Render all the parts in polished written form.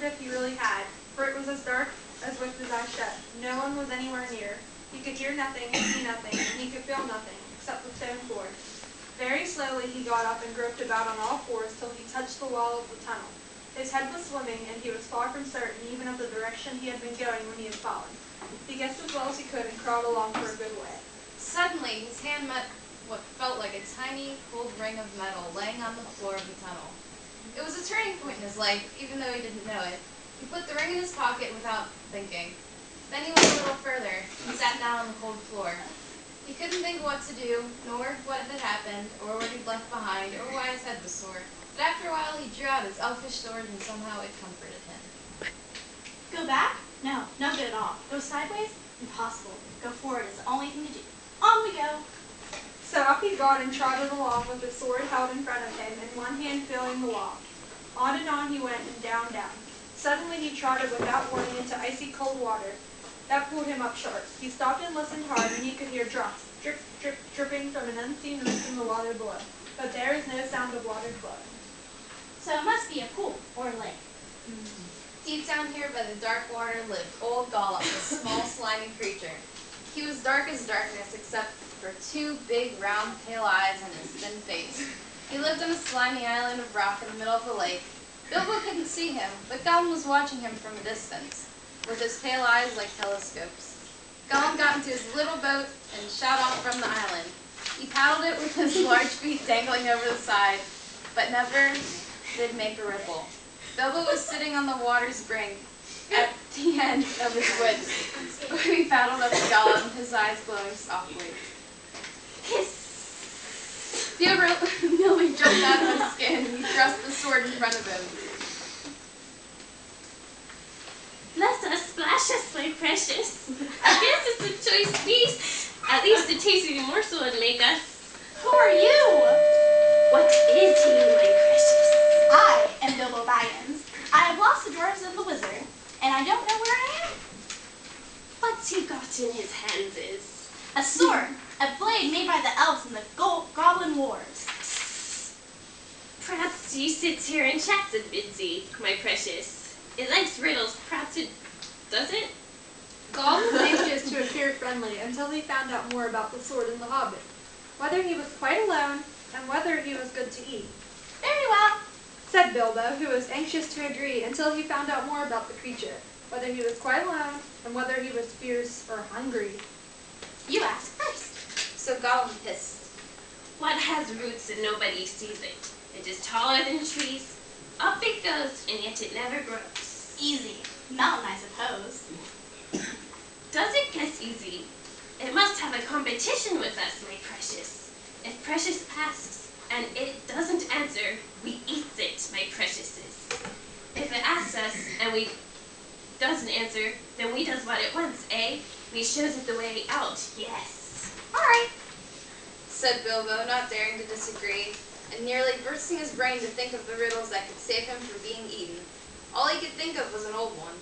if he really had, for it was as dark as with his eyes shut. No one was anywhere near. He could hear nothing and see nothing, and he could feel nothing, except the stone floor. Very slowly he got up and groped about on all fours till he touched the wall of the tunnel. His head was swimming, and he was far from certain even of the direction he had been going when he had fallen. He guessed as well as he could and crawled along for a good way. Suddenly, his hand met what felt like a tiny, cold ring of metal laying on the floor of the tunnel. It was a turning point in his life, even though he didn't know it. He put the ring in his pocket without thinking. Then he went a little further and sat down on the cold floor. He couldn't think what to do, nor what had happened, or what he'd left behind, or why his head was sore. But after a while, he drew out his elfish sword, and somehow it comforted him. Go back? No, no good at all. Go sideways? Impossible. Go forward is the only thing to do. On we go. So up he got and trotted along with his sword held in front of him and one hand feeling the wall. On and on he went and down, down. Suddenly he trotted without warning into icy cold water. That pulled him up short. He stopped and listened hard, and he could hear drops, drip, drip, dripping from an unseen roof in the water below. But there is no sound of water flowing. So it must be a pool or a lake. Deep down here by the dark water lived old Gollum, a small, slimy creature. He was dark as darkness, except for two big, round, pale eyes and his thin face. He lived on a slimy island of rock in the middle of the lake. Bilbo couldn't see him, but Gollum was watching him from a distance, with his pale eyes like telescopes. Gollum got into his little boat and shot off from the island. He paddled it with his large feet dangling over the side, but never did make a ripple. Bilbo was sitting on the water's brink at the end of his wits when he paddled up to Gollum, his eyes glowing softly. Hiss! Bilbo nearly jumped out of his skin, and he thrust the sword in front of him. Bless us, splash us, my precious. I guess it's a choice feast. At least a tasty morsel would make us. Who are you? What is he, my precious? I am Bilbo Baggins. I have lost the dwarves of the wizard, and I don't know where I am. What's he got in his hands is? A sword, a blade made by the elves in the Goblin Wars. Perhaps he sits here and chats a bitsy, my precious. It likes riddles, perhaps it doesn't? Gollum was anxious to appear friendly until he found out more about the sword and the Hobbit, whether he was quite alone, and whether he was good to eat. Very well, Said Bilbo, who was anxious to agree until he found out more about the creature, whether he was quite alone, and whether he was fierce or hungry. you ask first. So Gollum hissed. What has roots and nobody sees it? It is taller than trees. Up it goes, and yet it never grows. Easy. Mountain, I suppose. Does it guess easy? It must have a competition with us, my precious. If precious asks, and it doesn't answer, we eats it, my preciouses. If it asks us, and we doesn't answer, then we does what it wants, eh? We shows it the way out, yes. All right. Said Bilbo, not daring to disagree, and nearly bursting his brain to think of the riddles that could save him from being eaten. All he could think of was an old one.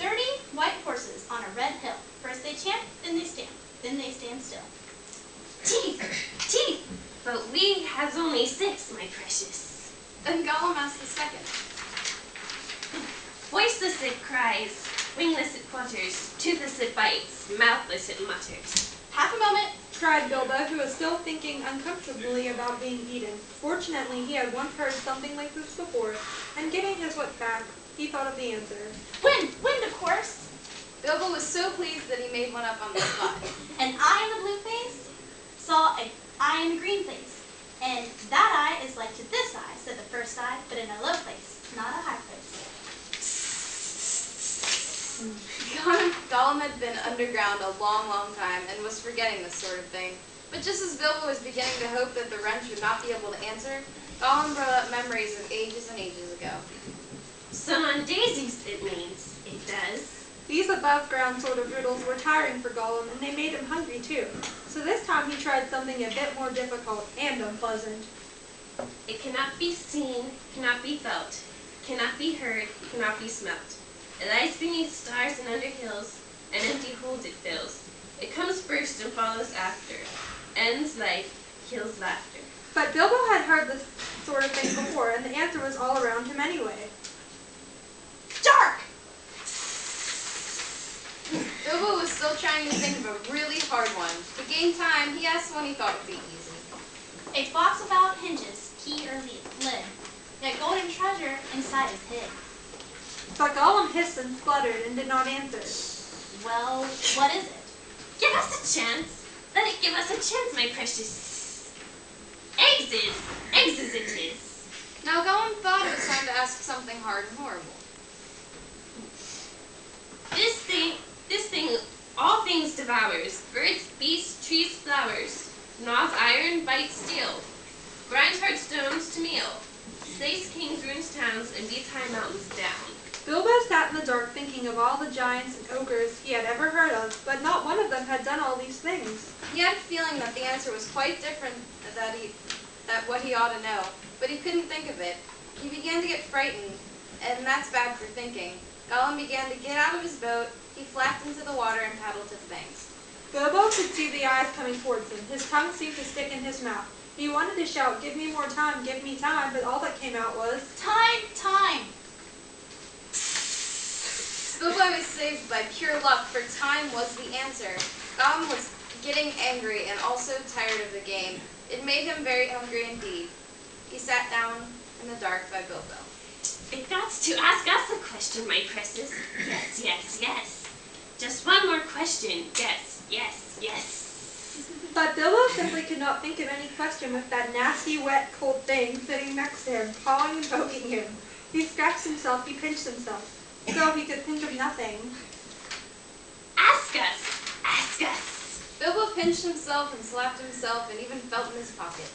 30 white horses on a red hill. First they champ, then they stamp, then they stand still. Teeth, teeth, but we has only 6, my precious. Then Gollum asked the second. Voiceless it cries, wingless it flutters, toothless it bites, mouthless it mutters. Half a moment. Cried Bilbo, who was still thinking uncomfortably about being eaten. Fortunately, he had once heard something like this before, and getting his wit back, he thought of the answer. Wind, of course. Bilbo was so pleased that he made one up on the spot. An eye in the blue face saw an eye in the green place. And that eye is like to this eye, said the first eye, but in a low place, not a high place. Gollum had been underground a long, long time and was forgetting this sort of thing. But just as Bilbo was beginning to hope that the wrench would not be able to answer, Gollum brought up memories of ages and ages ago. Sun on daisies, it means. It does. These above-ground sort of riddles were tiring for Gollum, and they made him hungry too. So this time he tried something a bit more difficult and unpleasant. It cannot be seen, cannot be felt, cannot be heard, cannot be smelt. It lies beneath stars and under hills, and empty holes it fills. It comes first and follows after. Ends life, kills laughter. But Bilbo had heard this sort of thing before, and the answer was all around him anyway. still trying to think of a really hard one. To gain time, he asked one he thought would be easy. A box without hinges, key or lid. Yet golden treasure inside is hid. But Gollum hissed and spluttered and did not answer. Well, what is it? Give us a chance. Let it give us a chance, my precious. Eggs is it is. Now Gollum thought it was time to ask something hard and horrible. This thing, all things devours. Birds, beasts, trees, flowers. Gnaws iron, bites steel. Grinds hard stones to meal. Slays kings, ruins towns, and beats high mountains down. Bilbo sat in the dark thinking of all the giants and ogres he had ever heard of, but not one of them had done all these things. He had a feeling that the answer was quite different than what he ought to know, but he couldn't think of it. He began to get frightened, and that's bad for thinking. Gollum began to get out of his boat. He flapped into the water and paddled to things. Bilbo could see the eyes coming towards him. His tongue seemed to stick in his mouth. He wanted to shout, "Give me more time, give me time," but all that came out was, Time, time. Bilbo was saved by pure luck, for time was the answer. Gollum was getting angry and also tired of the game. It made him very hungry indeed. He sat down in the dark by Bilbo. It got to ask us a question, my precious. Yes. Just one more question. Yes. But Bilbo simply could not think of any question with that nasty, wet, cold thing sitting next to him, pawing and poking him. He scratched himself, he pinched himself. So he could think of nothing. Ask us. Bilbo pinched himself and slapped himself and even felt in his pocket.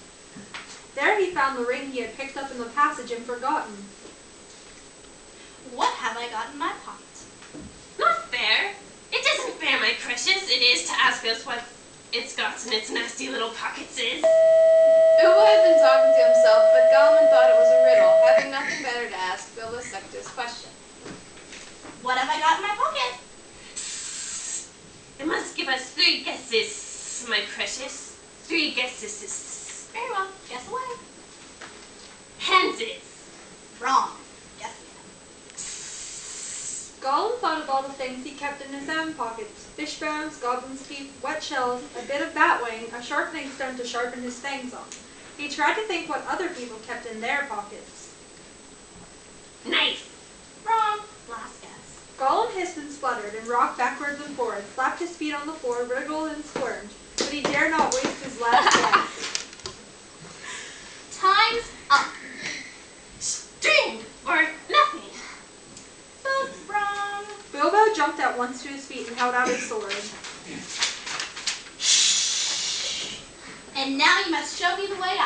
There he found the ring he had picked up in the passage and forgotten. What have I got in my pocket? Not fair. It isn't fair, my precious. It is to ask us what it's got in its nasty little pockets is. Bilbo had been talking to himself, but Gollum thought it was a riddle. Having nothing better to ask, Bilbo stuck to his question. What have I got in my pocket? You must give us 3 guesses, my precious. 3 guesses. Very well, guess away. Hanses. Wrong. Guess again. Gollum thought of all the things he kept in his own pockets. Fish bones, goblin's teeth, wet shells, a bit of bat wing, a sharpening stone to sharpen his fangs on. He tried to think what other people kept in their pockets. Knife. Wrong. Last guess. Gollum hissed and spluttered and rocked backwards and forwards, slapped his feet on the floor, wriggled and squirmed, but he dared not waste his last guess. Time's up. String or nothing. Both wrong. Bilbo jumped at once to his feet and held out his sword. And now you must show me the way out.